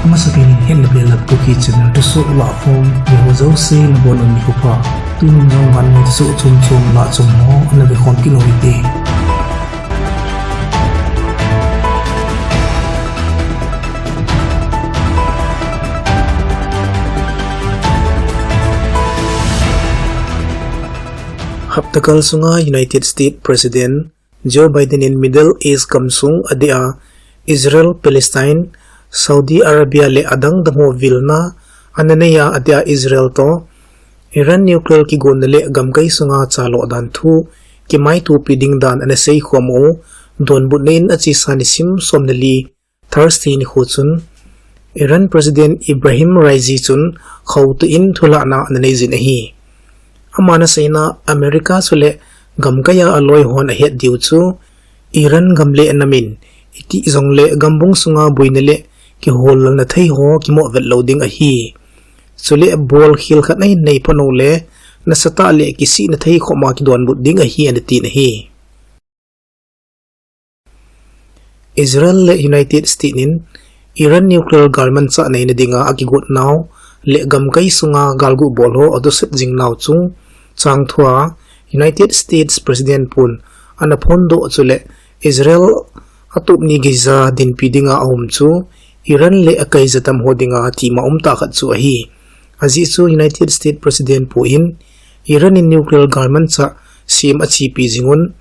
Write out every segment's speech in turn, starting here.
ama sa piling hen na bilang puki channel to so la form ni ho zo se na bon ni ko pa tu ni jong wan ni so chum chum la chum ho ana be khon ki no ite Haptakal sunga United States President Joe Biden in Middle East kamsung adia Israel Palestine Saudi Arabia le adang damo Vilna ananaya adia Israel to Iran nuclear ki gondale gamkai sunga chalo dan thu ki mai tu piding dan anasei khomo don bunin achi sanisim somnali Thursday ni khutun Iran President Ibrahim Raisi chun khawtu in thula na ananei jin hi amana saina America sule gamkaya aloi hon a het diu chu Iran gamle anamin iti zongle gambung sunga buinele ki hol na thei ho ki mo vel loading a hi sule bol khil khat nei nei panole na sata le ki si na thei khoma ki don bud ding a hi an ti na hi Israel le United States in Iran nuclear garment sa nei na dinga akigot now le gamkai sunga galgu bol ho odoset jing now chung chang thua United States President pun anapondo chule Israel atup ni giza din pidinga ahum chu Iran le akai zatam hodinga ti maum ta khat chu hi azi chu United States President pu in Iran in nuclear garment sa sim achi pi jingun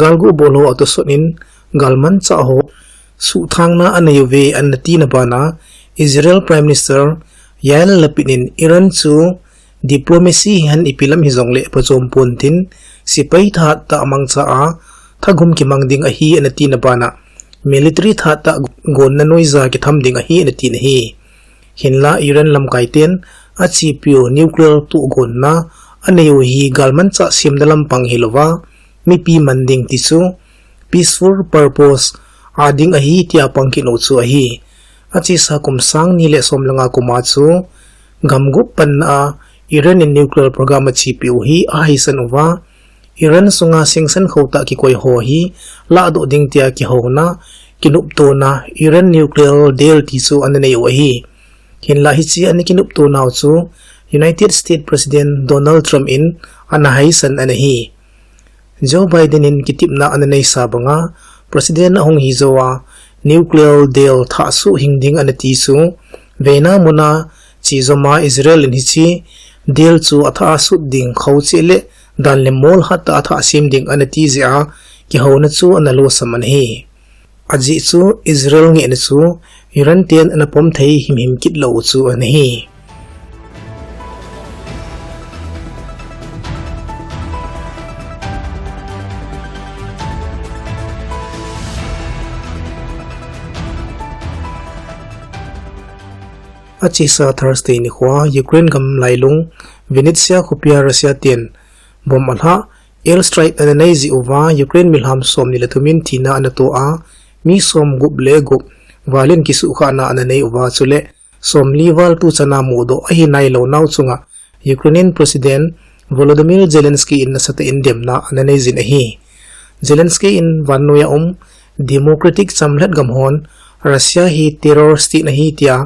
galgu bolo atosonin galman cha ho su thangna anayuve annati na bana Israel Prime Minister Yair Lapid Iran chu diplomacy han ipilam hizongle pachom pontin sipai tha ta mangcha a thagum ki mangding a hi anati na bana military tha ta gon na noiza ki thamding a hi anati na hi hinla Iran lam kaiten achi pio nuclear tu gon na aneyo hi galman cha simdalam pang hilova mi pi manding tisu peaceful purpose ading a hi tia pangki no chu a hi achi sa kumsang ni le somlanga kuma chu gamgup pan a Iran in nuclear program achi piu hi ahisan uwa Iran sunga singsan khota ki koi ho hi la do ding tia ki ho na kinup to na Iran nuclear deal ti su anane wa hi hinla hi chi an kinup to na chu United States President Donald Trump in anahisan anahi Joe Biden in kitip na ananay sabanga President ahong hizawa nuclear deal tha su hingding anati su vena muna chi zoma Israel in hi deal chu atha su ding khawchele dan le mol hata atha sim ding anati zia ki hona chu analo saman hi aji chu Israel nge na chu Iran ten anapom thei him kit lo chu an hi achi sa Thursday ni khwa Ukraine gam lailung Vinnytsia khupia Russia ten bom alha air strike ananai zi uwa Ukraine milham som ni latumin thina anato a mi som guble gup walin kisu khana ananai uwa chule som liwal tu chana modo ahi nai lo naw chunga Ukrainian President Volodymyr Zelensky in nasata indem na ananai zin ahi Zelensky in vannoya democratic samlat gamhon Russia hi terrorist na hi tia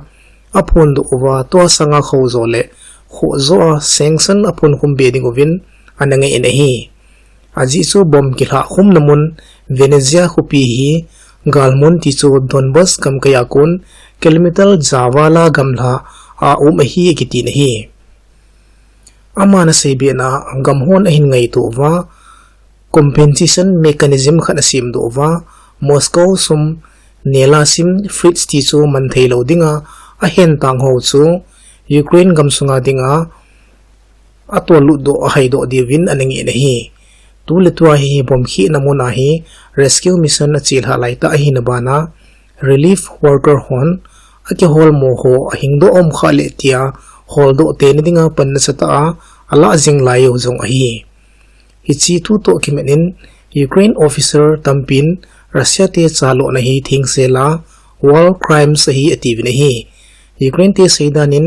apun do uwa to sanga khawzole khozo sanction apun khum beding ovin anangai inahi aji chu bom kilha khum namun Venezia khupi hi galmon ti chu Donbas kam kaya kun kilometer jawala gamla a hi kiti nahi amana sebe na gamhon ahin ngai to wa compensation mechanism khana sim do wa Moscow sum nela sim fritz ti chu man thailo dinga ahen tang ho chu Ukraine gamsunga dinga atolu do haido divin anangi nahi tu letwa hi bomkhi namuna hi rescue mission achil halai ta hi nabana relief worker hon ake hol mo ho hingdo khale tia holdo te dinga panna sata ala jing layo jong hi hichi tu to kimenin Ukraine officer tampin Russia te chalo na hi thingsela war crimes hi ativ na hi Ukraine te saidanin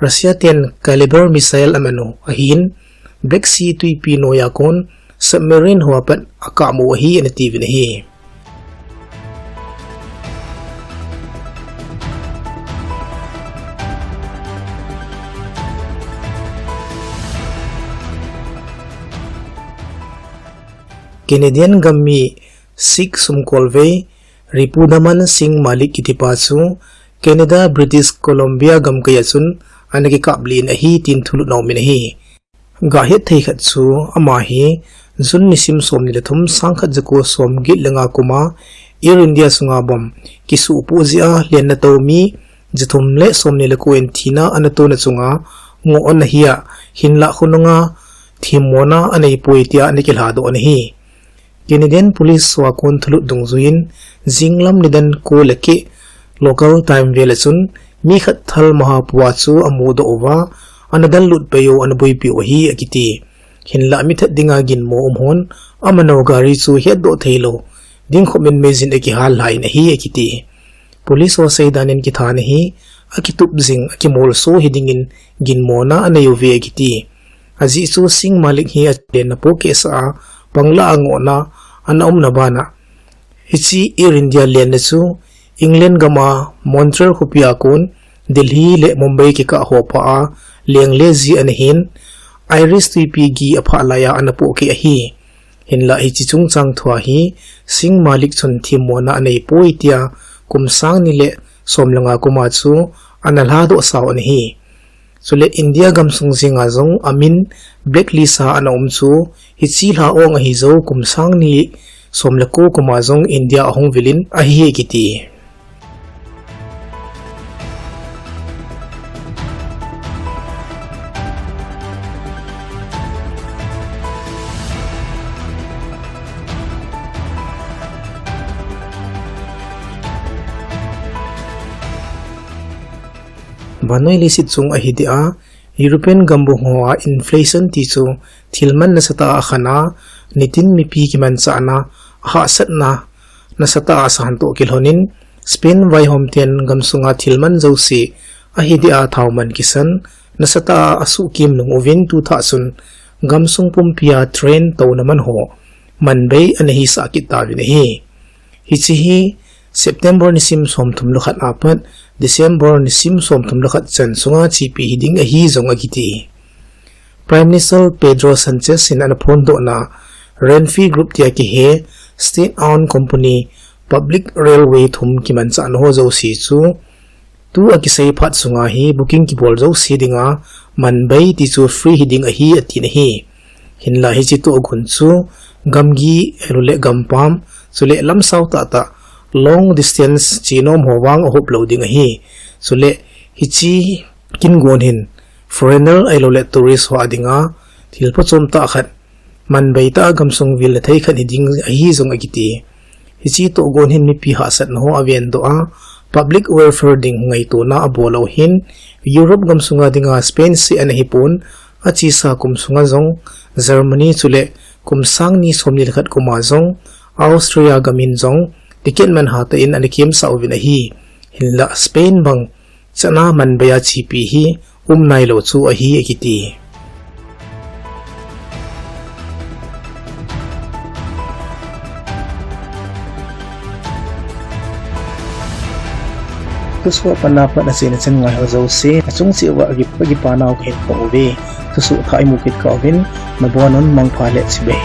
Russia ten caliber missile amano ahin Black Sea tui pino yakon submarine huapat akamu hi nativ na hi Canadian gammi Sikh sumkolve Ripudaman Singh Malik kitipasu Canada British Columbia gam kayatsun anaki kablin ahi tin thulut naw minahi gahet thei khatsu amahi zun nisim som nilathum sangkhat jako som git langa kuma Air India sunga bom kisu upuzia len na tawmi jithum le som nilako enthina anato na chunga ngo on hiya hinla khununga thimona anei poitia anikil hado anahi Canadian Police wa kon thulut dungzuin jinglam nidan ko leke local time velachun mi khat thal mahapuwa chu amudo over anadal lut payo anaboi pi ohi akiti hinla mi that dinga gin mo umhon amano gari chu head do thailo ding khomen mezin eki hal lai na hi akiti police wa saidanen ki thane hi akitup jing akimol so hidingin gin mona anayo ve akiti aji chu Singh Malik hi atlen na po kesa pangla angona anaum na bana hichi Air India len na chu England gama Montreal khupia kon Delhi le Mumbai ki ka hopa a leng lezi anahin Iris tuipi gi apha laya anapo ki ahi hinla hi chichung chang thwa hi Singh Malik chun thimona anei poitia kumsang ni le somlanga kuma chu analha do saw anahi sule India gamsung singa zong amin Black Lisa anaum chu hichi la ong hi zo kumsang ni somlako kuma zong India ahong vilin ahi kiti Banoi lisit chung ahidia European gambu hoa inflation ti chu thilman na sata khana nitin mipi kiman sana ha satna na sata asanto kilhonin Spain vai homten gamsunga thilman jausi ahidia thauman kisan na sata asu kim nung ovin 2000 gamsung pumpia train to naman ho manbei anahi sa kitawinahi hichihi September ni sim som thum lokhat apat December ni sim som thum lokhat chan sunga chipi hiding ahi zong agiti Prime Minister Pedro Sanchez in anapondo na Renfe Group tia ki he state-owned company public railway thum kiman cha anho zo si chu tu akisai phat sunga hi booking ki bol zo si dinga manbai ti chu free hiding ahi atin hi hinla hi chi tu gun chu gamgi elule gampam sule lam sau ta ta long distance chinom howang hop loading hi sule hichi kin gon hin foreigner ailole tourist ho adinga thilpo chomta khat manbaita gamsung vil thai khat hiding hi zong agiti hichi to gon hin mi pi ha sat no aven do a public welfare ding ngai to na abolo hin Europe gamsunga dinga Spain si an hipon achi sa kumsunga zong Germany chule kumsang ni somnil khat kuma zong Austria gamin zong tiket man hata in anikim sa ovinahi hinla Spain bang chana man baya chipi hi umnai lo chu ahi ekiti tuswa panapa na sinachan nga hazaw si asung si wa agipagipanaw kahit pa uwi tusu ka imukit ka ovin mabuanon mang palet si bay